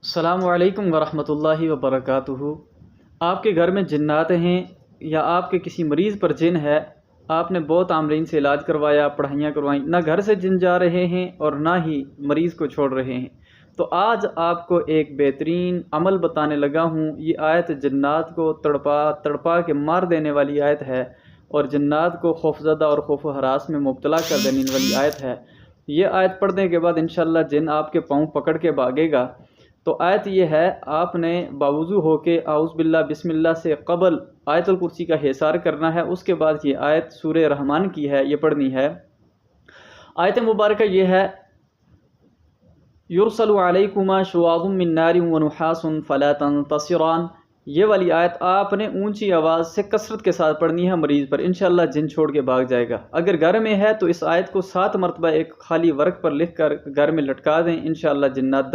السلام علیکم ورحمۃ اللہ وبرکاتہ۔ آپ کے گھر میں جنات ہیں یا آپ کے کسی مریض پر جن ہے، آپ نے بہت عاملین سے علاج کروایا، پڑھائیاں کروائیں، نہ گھر سے جن جا رہے ہیں اور نہ ہی مریض کو چھوڑ رہے ہیں، تو آج آپ کو ایک بہترین عمل بتانے لگا ہوں۔ یہ آیت جنات کو تڑپا تڑپا کے مار دینے والی آیت ہے، اور جنات کو خوفزدہ اور خوف و ہراس میں مبتلا کر دینے والی آیت ہے۔ یہ آیت پڑھنے کے بعد انشاءاللہ جن آپ کے پاؤں پکڑ کے بھاگے گا۔ تو آیت یہ ہے، آپ نے باوضو ہو کے اعوذ باللہ بسم اللہ سے قبل آیت الکرسی کا حصار کرنا ہے۔ اس کے بعد یہ آیت سورہ رحمان کی ہے، یہ پڑھنی ہے۔ آیت مبارکہ یہ ہے، یرسل علیکما شواظ من نار ونحاس فلا تنتصران۔ یہ والی آیت آپ نے اونچی آواز سے کثرت کے ساتھ پڑھنی ہے مریض پر، انشاءاللہ جن چھوڑ کے بھاگ جائے گا۔ اگر گھر میں ہے تو اس آیت کو 7 مرتبہ ایک خالی ورق پر لکھ کر گھر میں لٹکا دیں، انشاءاللہ جنات